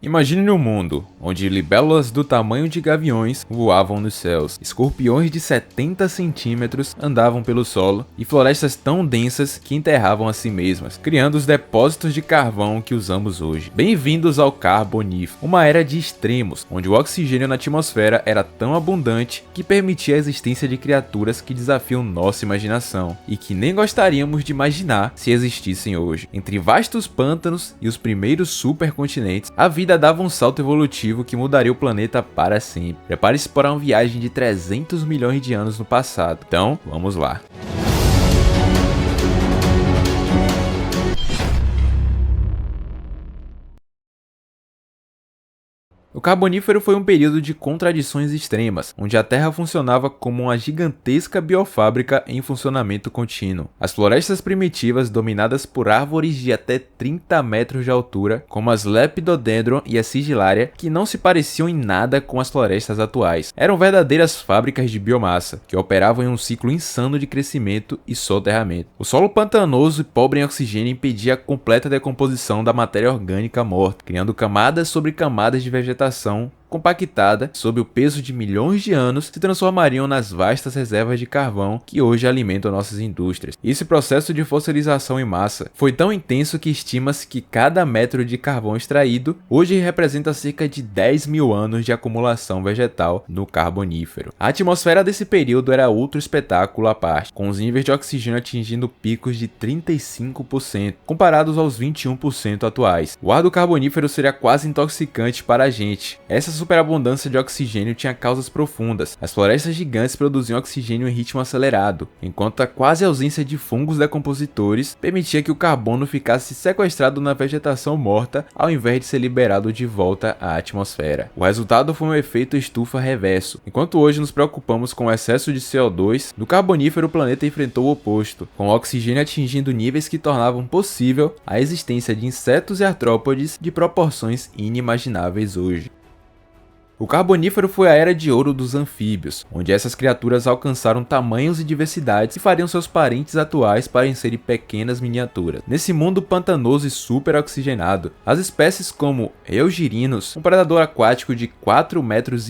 Imagine um mundo onde libélulas do tamanho de gaviões voavam nos céus, escorpiões de 70 centímetros andavam pelo solo e florestas tão densas que enterravam a si mesmas, criando os depósitos de carvão que usamos hoje. Bem-vindos ao Carbonífero, uma era de extremos, onde o oxigênio na atmosfera era tão abundante que permitia a existência de criaturas que desafiam nossa imaginação e que nem gostaríamos de imaginar se existissem hoje. Entre vastos pântanos e os primeiros supercontinentes, a vida dava um salto evolutivo que mudaria o planeta para sempre. Prepare-se para uma viagem de 300 milhões de anos no passado. Então, vamos lá. O Carbonífero foi um período de contradições extremas, onde a Terra funcionava como uma gigantesca biofábrica em funcionamento contínuo. As florestas primitivas, dominadas por árvores de até 30 metros de altura, como as Lepidodendron e a Sigillaria, que não se pareciam em nada com as florestas atuais, eram verdadeiras fábricas de biomassa, que operavam em um ciclo insano de crescimento e soterramento. O solo pantanoso e pobre em oxigênio impedia a completa decomposição da matéria orgânica morta, criando camadas sobre camadas de vegetação compactada sob o peso de milhões de anos se transformariam nas vastas reservas de carvão que hoje alimentam nossas indústrias. Esse processo de fossilização em massa foi tão intenso que estima-se que cada metro de carvão extraído hoje representa cerca de 10 mil anos de acumulação vegetal no Carbonífero. A atmosfera desse período era outro espetáculo à parte, com os níveis de oxigênio atingindo picos de 35%, comparados aos 21% atuais. O ar do Carbonífero seria quase intoxicante para a gente. Essa superabundância de oxigênio tinha causas profundas. As florestas gigantes produziam oxigênio em ritmo acelerado, enquanto a quase ausência de fungos decompositores permitia que o carbono ficasse sequestrado na vegetação morta ao invés de ser liberado de volta à atmosfera. O resultado foi um efeito estufa reverso. Enquanto hoje nos preocupamos com o excesso de CO2, no Carbonífero o planeta enfrentou o oposto, com o oxigênio atingindo níveis que tornavam possível a existência de insetos e artrópodes de proporções inimagináveis hoje. O Carbonífero foi a era de ouro dos anfíbios, onde essas criaturas alcançaram tamanhos e diversidades que fariam seus parentes atuais parecerem pequenas miniaturas. Nesse mundo pantanoso e super oxigenado, as espécies como Eugirinos, um predador aquático de 4,5 metros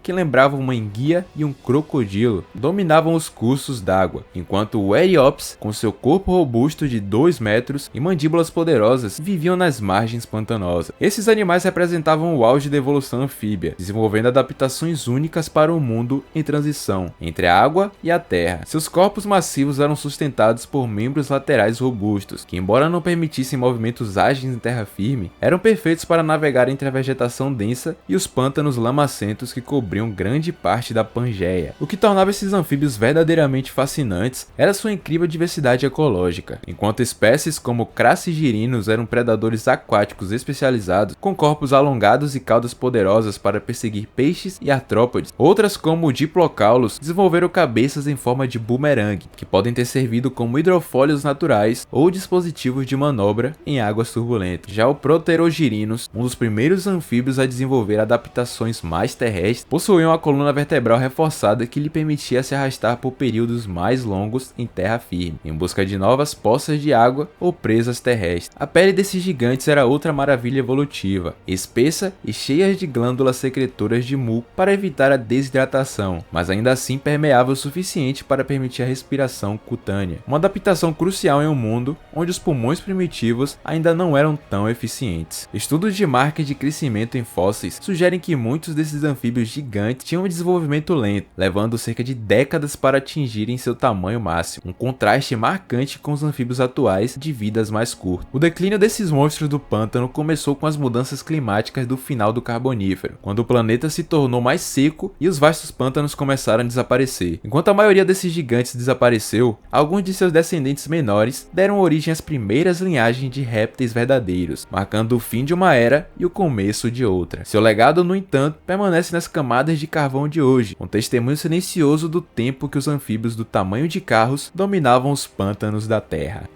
que lembrava uma enguia e um crocodilo, dominavam os cursos d'água, enquanto o Eriops, com seu corpo robusto de 2 metros e mandíbulas poderosas, viviam nas margens pantanosas. Esses animais representavam o auge da evolução anfíbia, desenvolvendo adaptações únicas para um mundo em transição entre a água e a terra. Seus corpos massivos eram sustentados por membros laterais robustos, que, embora não permitissem movimentos ágeis em terra firme, eram perfeitos para navegar entre a vegetação densa e os pântanos lamacentos que cobriam grande parte da Pangeia. O que tornava esses anfíbios verdadeiramente fascinantes era sua incrível diversidade ecológica. Enquanto espécies como Crassigyrinus eram predadores aquáticos especializados, com corpos alongados e caudas poderosas para perseguir peixes e artrópodes, outras como o Diplocaulos desenvolveram cabeças em forma de bumerangue, que podem ter servido como hidrofólios naturais ou dispositivos de manobra em águas turbulentas. Já o Proterogirinos, um dos primeiros anfíbios a desenvolver adaptações mais terrestres, possuía uma coluna vertebral reforçada que lhe permitia se arrastar por períodos mais longos em terra firme, em busca de novas poças de água ou presas terrestres. A pele desses gigantes era outra maravilha evolutiva, espessa e cheia de glândulas secretoras de muco para evitar a desidratação, mas ainda assim permeável o suficiente para permitir a respiração cutânea. Uma adaptação crucial em um mundo onde os pulmões primitivos ainda não eram tão eficientes. Estudos de marca de crescimento em fósseis sugerem que muitos desses anfíbios gigantes tinham um desenvolvimento lento, levando cerca de décadas para atingirem seu tamanho máximo, um contraste marcante com os anfíbios atuais de vidas mais curtas. O declínio desses monstros do pântano começou com as mudanças climáticas do final do Carbonífero, quando o planeta se tornou mais seco e os vastos pântanos começaram a desaparecer. Enquanto a maioria desses gigantes desapareceu, alguns de seus descendentes menores deram origem às primeiras linhagens de répteis verdadeiros, marcando o fim de uma era e o começo de outra. Seu legado, no entanto, permanece nas camadas de carvão de hoje, um testemunho silencioso do tempo que os anfíbios do tamanho de carros dominavam os pântanos da Terra.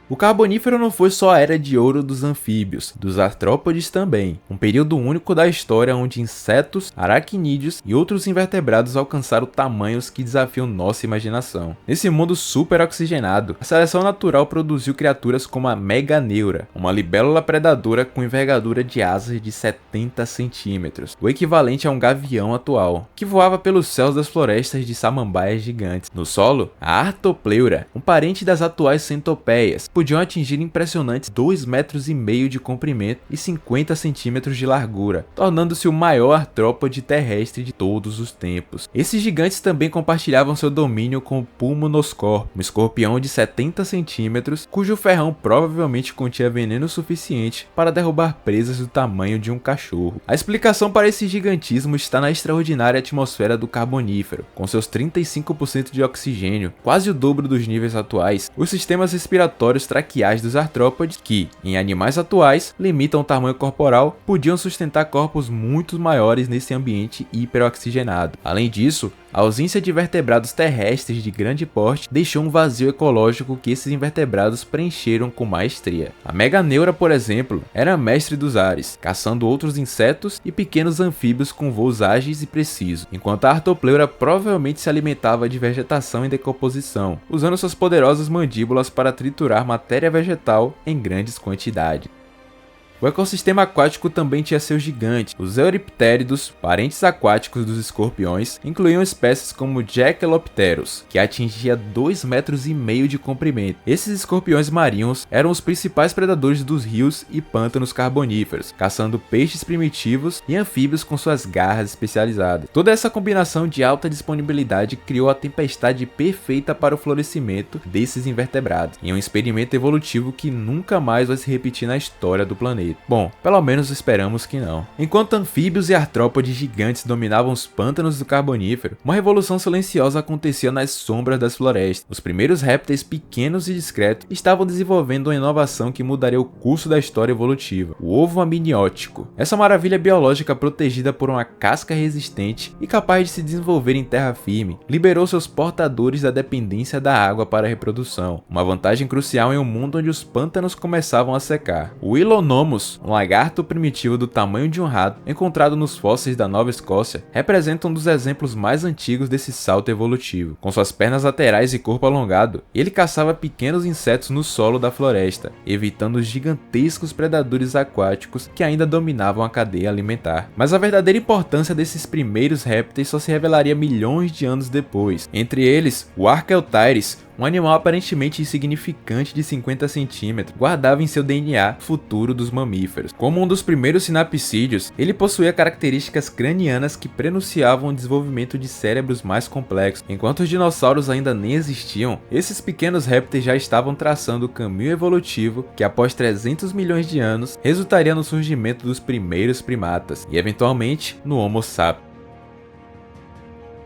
O Carbonífero não foi só a era de ouro dos anfíbios, dos artrópodes também. Um período único da história onde insetos, aracnídeos e outros invertebrados alcançaram tamanhos que desafiam nossa imaginação. Nesse mundo super oxigenado, a seleção natural produziu criaturas como a Meganeura, uma libélula predadora com envergadura de asas de 70 centímetros, o equivalente a um gavião atual, que voava pelos céus das florestas de samambaias gigantes. No solo, a Artopleura, um parente das atuais centopeias, podiam atingir impressionantes 2,5 metros de comprimento e 50 centímetros de largura, tornando-se o maior artrópode terrestre de todos os tempos. Esses gigantes também compartilhavam seu domínio com o Pulmonoscorpion, um escorpião de 70 centímetros, cujo ferrão provavelmente continha veneno suficiente para derrubar presas do tamanho de um cachorro. A explicação para esse gigantismo está na extraordinária atmosfera do Carbonífero, com seus 35% de oxigênio, quase o dobro dos níveis atuais. Os sistemas respiratórios traqueais dos artrópodes, que, em animais atuais, limitam o tamanho corporal, podiam sustentar corpos muito maiores nesse ambiente hiperoxigenado. Além disso, a ausência de vertebrados terrestres de grande porte deixou um vazio ecológico que esses invertebrados preencheram com maestria. A Meganeura, por exemplo, era mestre dos ares, caçando outros insetos e pequenos anfíbios com voos ágeis e precisos, enquanto a Artopleura provavelmente se alimentava de vegetação em decomposição, usando suas poderosas mandíbulas para triturar matéria vegetal em grandes quantidades. O ecossistema aquático também tinha seus gigantes. Os Euriptéridos, parentes aquáticos dos escorpiões, incluíam espécies como Jachelopterus, que atingia 2,5 metros de comprimento. Esses escorpiões marinhos eram os principais predadores dos rios e pântanos carboníferos, caçando peixes primitivos e anfíbios com suas garras especializadas. Toda essa combinação de alta disponibilidade criou a tempestade perfeita para o florescimento desses invertebrados, em um experimento evolutivo que nunca mais vai se repetir na história do planeta. Bom, pelo menos esperamos que não. Enquanto anfíbios e artrópodes gigantes dominavam os pântanos do Carbonífero, uma revolução silenciosa acontecia nas sombras das florestas. Os primeiros répteis pequenos e discretos estavam desenvolvendo uma inovação que mudaria o curso da história evolutiva: o ovo amniótico. Essa maravilha biológica, protegida por uma casca resistente e capaz de se desenvolver em terra firme, liberou seus portadores da dependência da água para a reprodução, uma vantagem crucial em um mundo onde os pântanos começavam a secar. O Willonomus, um lagarto primitivo do tamanho de um rato, encontrado nos fósseis da Nova Escócia, representa um dos exemplos mais antigos desse salto evolutivo. Com suas pernas laterais e corpo alongado, ele caçava pequenos insetos no solo da floresta, evitando os gigantescos predadores aquáticos que ainda dominavam a cadeia alimentar. Mas a verdadeira importância desses primeiros répteis só se revelaria milhões de anos depois. Entre eles, o Archaeopteryx, um animal aparentemente insignificante de 50 centímetros, guardava em seu DNA o futuro dos mamíferos. Como um dos primeiros sinapsídeos, ele possuía características cranianas que prenunciavam o desenvolvimento de cérebros mais complexos. Enquanto os dinossauros ainda nem existiam, esses pequenos répteis já estavam traçando o caminho evolutivo que, após 300 milhões de anos, resultaria no surgimento dos primeiros primatas e, eventualmente, no Homo sapiens.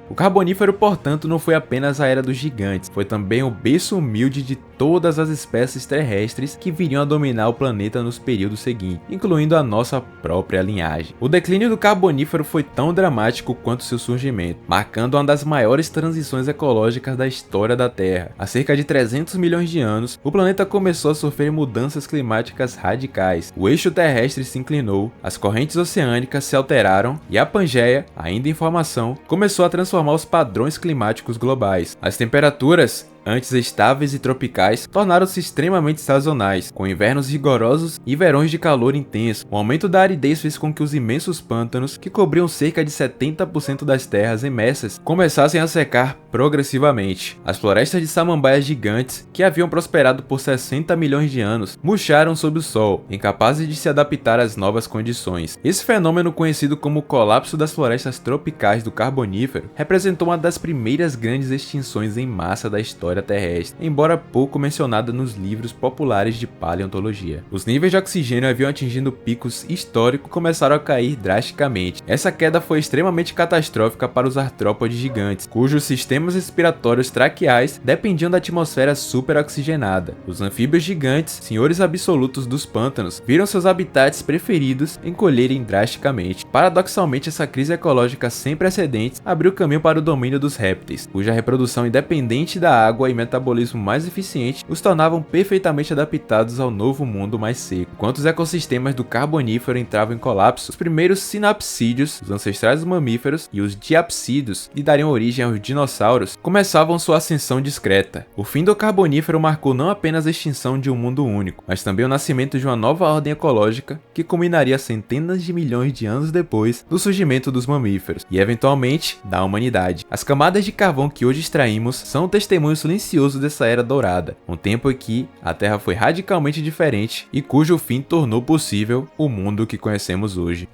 O Carbonífero, portanto, não foi apenas a era dos gigantes, foi também o berço humilde de todas as espécies terrestres que viriam a dominar o planeta nos períodos seguintes, incluindo a nossa própria linhagem. O declínio do Carbonífero foi tão dramático quanto seu surgimento, marcando uma das maiores transições ecológicas da história da Terra. Há cerca de 300 milhões de anos, o planeta começou a sofrer mudanças climáticas radicais. O eixo terrestre se inclinou, as correntes oceânicas se alteraram e a Pangeia, ainda em formação, começou a transformar os padrões climáticos globais. As temperaturas, antes estáveis e tropicais, tornaram-se extremamente sazonais, com invernos rigorosos e verões de calor intenso. O aumento da aridez fez com que os imensos pântanos, que cobriam cerca de 70% das terras imersas, começassem a secar progressivamente. As florestas de samambaias gigantes, que haviam prosperado por 60 milhões de anos, murcharam sob o sol, incapazes de se adaptar às novas condições. Esse fenômeno, conhecido como colapso das florestas tropicais do Carbonífero, representou uma das primeiras grandes extinções em massa da história terrestre, embora pouco mencionada nos livros populares de paleontologia. Os níveis de oxigênio haviam atingido picos históricos e começaram a cair drasticamente. Essa queda foi extremamente catastrófica para os artrópodes gigantes, cujos sistemas respiratórios traqueais dependiam da atmosfera superoxigenada. Os anfíbios gigantes, senhores absolutos dos pântanos, viram seus habitats preferidos encolherem drasticamente. Paradoxalmente, essa crise ecológica sem precedentes abriu caminho para o domínio dos répteis, cuja reprodução independente da água água e metabolismo mais eficiente os tornavam perfeitamente adaptados ao novo mundo mais seco. Enquanto os ecossistemas do Carbonífero entravam em colapso, os primeiros sinapsídeos, os ancestrais dos mamíferos, e os diapsídeos, que dariam origem aos dinossauros, começavam sua ascensão discreta. O fim do Carbonífero marcou não apenas a extinção de um mundo único, mas também o nascimento de uma nova ordem ecológica que culminaria centenas de milhões de anos depois do surgimento dos mamíferos e, eventualmente, da humanidade. As camadas de carvão que hoje extraímos são um testemunho silencioso dessa era dourada, um tempo em que a Terra foi radicalmente diferente e cujo fim tornou possível o mundo que conhecemos hoje.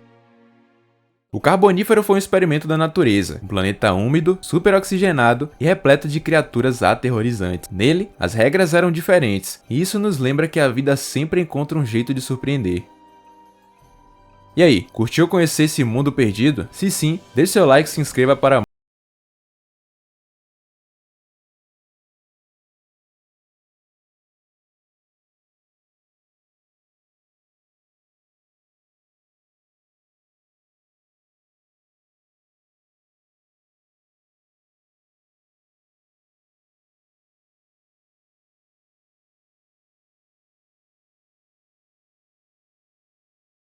O Carbonífero foi um experimento da natureza, um planeta úmido, superoxigenado e repleto de criaturas aterrorizantes. Nele, as regras eram diferentes, e isso nos lembra que a vida sempre encontra um jeito de surpreender. E aí, curtiu conhecer esse mundo perdido? Se sim, deixe seu like e se inscreva para